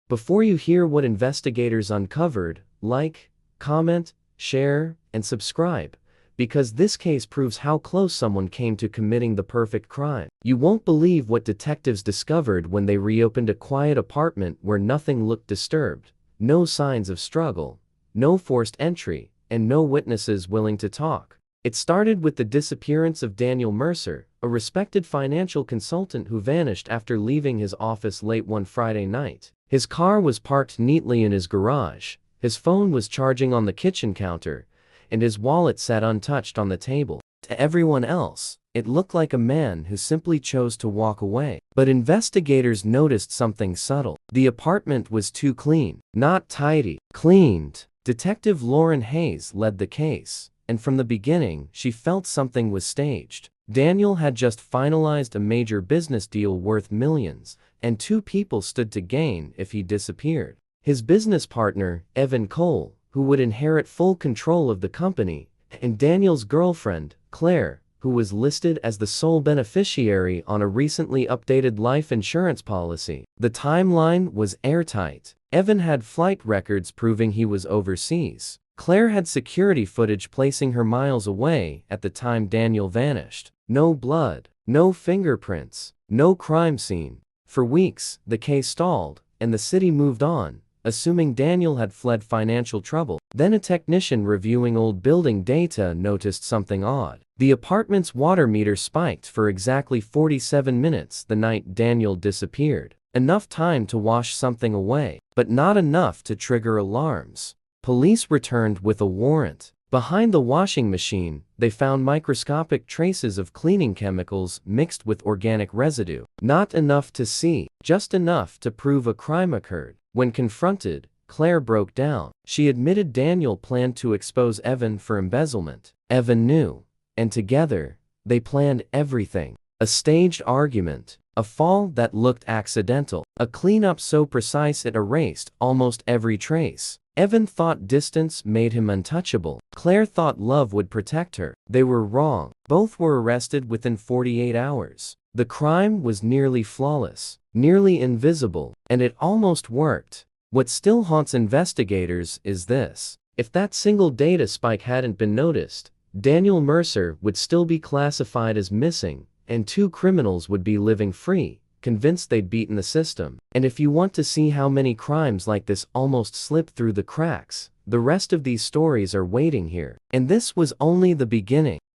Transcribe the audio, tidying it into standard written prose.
Before you hear what investigators uncovered, like, comment, share, and subscribe, because this case proves how close someone came to committing the perfect crime. You won't believe what detectives discovered when they reopened a quiet apartment where nothing looked disturbed, no signs of struggle, no forced entry, and no witnesses willing to talk. It started with the disappearance of Daniel Mercer, a respected financial consultant who vanished after leaving his office late one Friday night. His car was parked neatly in his garage, his phone was charging on the kitchen counter, and his wallet sat untouched on the table. To everyone else, it looked like a man who simply chose to walk away. But investigators noticed something subtle. The apartment was too clean, not tidy, cleaned. Detective Lauren Hayes led the case, and from the beginning, she felt something was staged. Daniel had just finalized a major business deal worth millions, and two people stood to gain if he disappeared. His business partner, Evan Cole, who would inherit full control of the company, and Daniel's girlfriend, Claire, who was listed as the sole beneficiary on a recently updated life insurance policy. The timeline was airtight. Evan had flight records proving he was overseas. Claire had security footage placing her miles away at the time Daniel vanished. No blood, no fingerprints, no crime scene. For weeks, the case stalled, and the city moved on, assuming Daniel had fled financial trouble. Then a technician reviewing old building data noticed something odd. The apartment's water meter spiked for exactly 47 minutes the night Daniel disappeared. Enough time to wash something away, but not enough to trigger alarms. Police returned with a warrant. Behind the washing machine, they found microscopic traces of cleaning chemicals mixed with organic residue. Not enough to see, just enough to prove a crime occurred. When confronted, Claire broke down. She admitted Daniel planned to expose Evan for embezzlement. Evan knew, and together, they planned everything. A staged argument, a fall that looked accidental, a cleanup so precise it erased almost every trace. Evan thought distance made him untouchable. Claire thought love would protect her. They were wrong. Both were arrested within 48 hours. The crime was nearly flawless, nearly invisible, and it almost worked. What still haunts investigators is this. If that single data spike hadn't been noticed, Daniel Mercer would still be classified as missing, and two criminals would be living free, convinced they'd beaten the system. And if you want to see how many crimes like this almost slip through the cracks, the rest of these stories are waiting here. And this was only the beginning.